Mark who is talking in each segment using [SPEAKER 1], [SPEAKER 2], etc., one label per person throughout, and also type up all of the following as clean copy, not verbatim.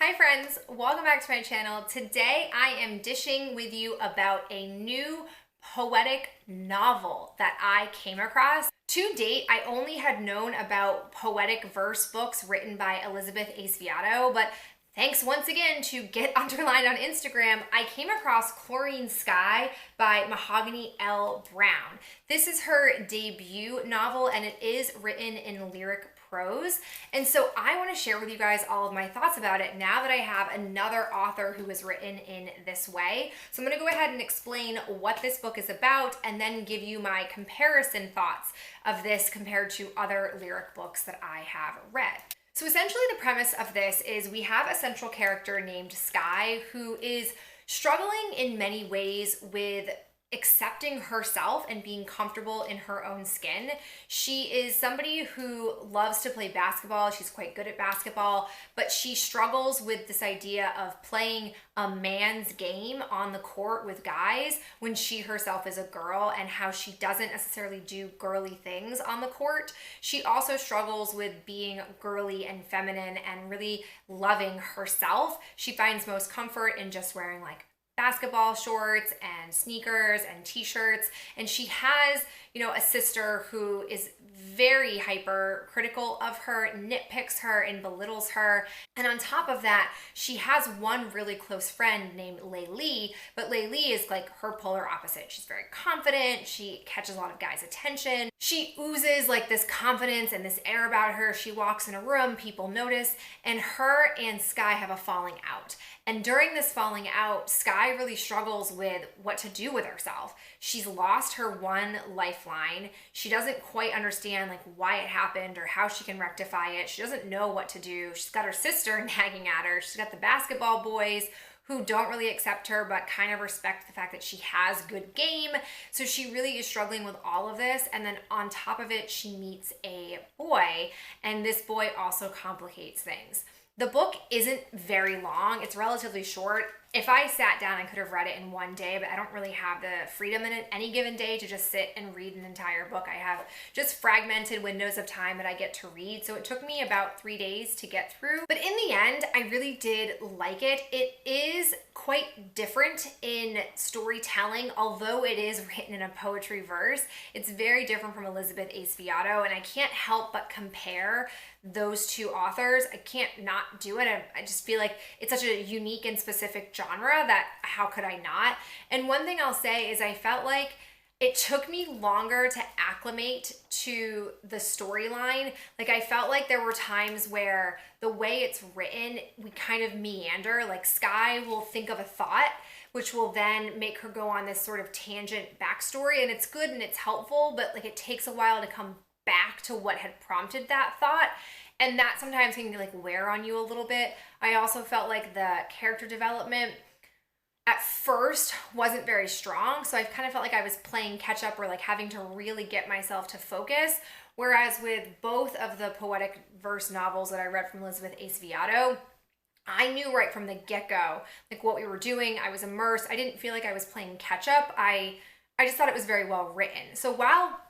[SPEAKER 1] Hi friends, welcome back to my channel. Today I am dishing with you about a new poetic novel that I came across. To date, I only had known about poetic verse books written by Elizabeth Aspiato, but thanks once again to Get Underlined on Instagram, I came across Chlorine Sky by Mahogany L. Browne. This is her debut novel and it is written in lyric prose. And so I want to share with you guys all of my thoughts about it now that I have another author who has written in this way. So I'm going to go ahead and explain what this book is about and then give you my comparison thoughts of this compared to other lyric books that I have read. So essentially the premise of this is we have a central character named Sky who is struggling in many ways with accepting herself and being comfortable in her own skin. She is somebody who loves to play basketball. She's quite good at basketball, but she struggles with this idea of playing a man's game on the court with guys when she herself is a girl, and how she doesn't necessarily do girly things on the court. She also struggles with being girly and feminine and really loving herself. She finds most comfort in just wearing like basketball shorts and sneakers and t-shirts, and she has, a sister who is very hypercritical of her, nitpicks her and belittles her. And on top of that, she has one really close friend named Laylee, but Laylee is like her polar opposite. She's very confident, she catches a lot of guys' attention, she oozes like this confidence and this air about her. She walks in a room, people notice, and her and Sky have a falling out. And during this falling out, Sky really struggles with what to do with herself. She's lost her one lifeline. She doesn't quite understand like why it happened or how she can rectify it. She doesn't know what to do. She's got her sister nagging at her. She's got the basketball boys who don't really accept her but kind of respect the fact that she has good game. So she really is struggling with all of this. And then on top of it, she meets a boy, and this boy also complicates things. The book isn't very long. It's relatively short. If I sat down, I could have read it in one day, but I don't really have the freedom in any given day to just sit and read an entire book. I have just fragmented windows of time that I get to read. So it took me about 3 days to get through. But in the end, I really did like it. It is quite different in storytelling, although it is written in a poetry verse. It's very different from Elizabeth Aspiato, and I can't help but compare those two authors. I can't not do it. I just feel like it's such a unique and specific genre that how could I not? And one thing I'll say is I felt like it took me longer to acclimate to the storyline. Like I felt like there were times where the way it's written, we kind of meander. Like Sky will think of a thought, which will then make her go on this sort of tangent backstory. And it's good and it's helpful, but like it takes a while to come back to what had prompted that thought. And that sometimes can like wear on you a little bit. I also felt like the character development at first wasn't very strong. So I kind of felt like I was playing catch up or like having to really get myself to focus. Whereas with both of the poetic verse novels that I read from Elizabeth Aspiato, I knew right from the get-go, like what we were doing. I was immersed. I didn't feel like I was playing catch up. I just thought it was very well written. So while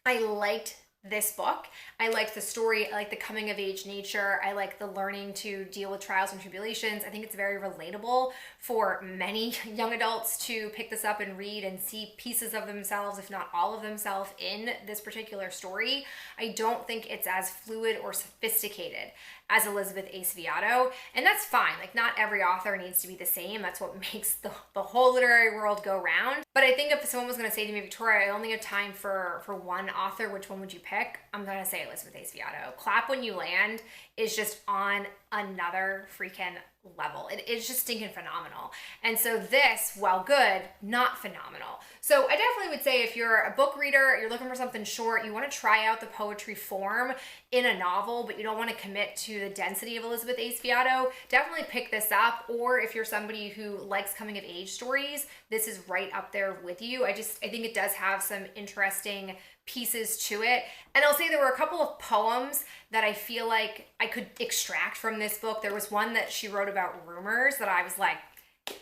[SPEAKER 1] I liked this book, I liked the story, I like the coming of age nature, I like the learning to deal with trials and tribulations. I think it's very relatable for many young adults to pick this up and read and see pieces of themselves, if not all of themselves, in this particular story. I don't think it's as fluid or sophisticated as Elizabeth Aspiato, and that's fine. Like not every author needs to be the same. That's what makes the whole literary world go round. But I think if someone was going to say to me, Victoria, I only have time for one author, which one would you pick? I'm going to say Elizabeth Aspiato. Clap When You Land is just on another freaking level. It is just stinking phenomenal. And so this, while good, not phenomenal. So I definitely would say if you're a book reader, you're looking for something short, you want to try out the poetry form in a novel, but you don't want to commit to the density of Elizabeth Aspiato, definitely pick this up. Or if you're somebody who likes coming of age stories, this is right up there with you. I think it does have some interesting pieces to it. And I'll say there were a couple of poems that I feel like I could extract from this book. There was one that she wrote about rumors that I was like,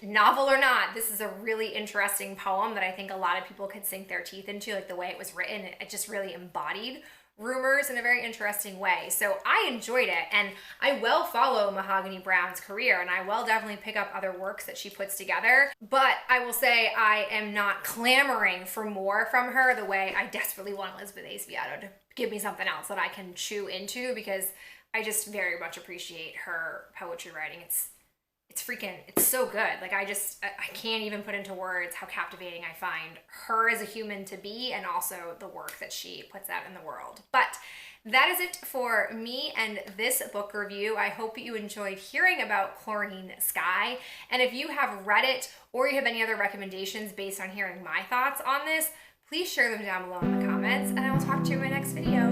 [SPEAKER 1] novel or not, this is a really interesting poem that I think a lot of people could sink their teeth into, like the way it was written. It just really embodied rumors in a very interesting way. So I enjoyed it, and I will follow Mahogany Brown's career, and I will definitely pick up other works that she puts together. But I will say I am not clamoring for more from her the way I desperately want Elizabeth Acevedo to give me something else that I can chew into, because I just very much appreciate her poetry writing. It's so good. Like, I can't even put into words how captivating I find her as a human to be, and also the work that she puts out in the world. But that is it for me and this book review. I hope you enjoyed hearing about Chlorine Sky. And if you have read it, or you have any other recommendations based on hearing my thoughts on this, please share them down below in the comments, and I will talk to you in my next video.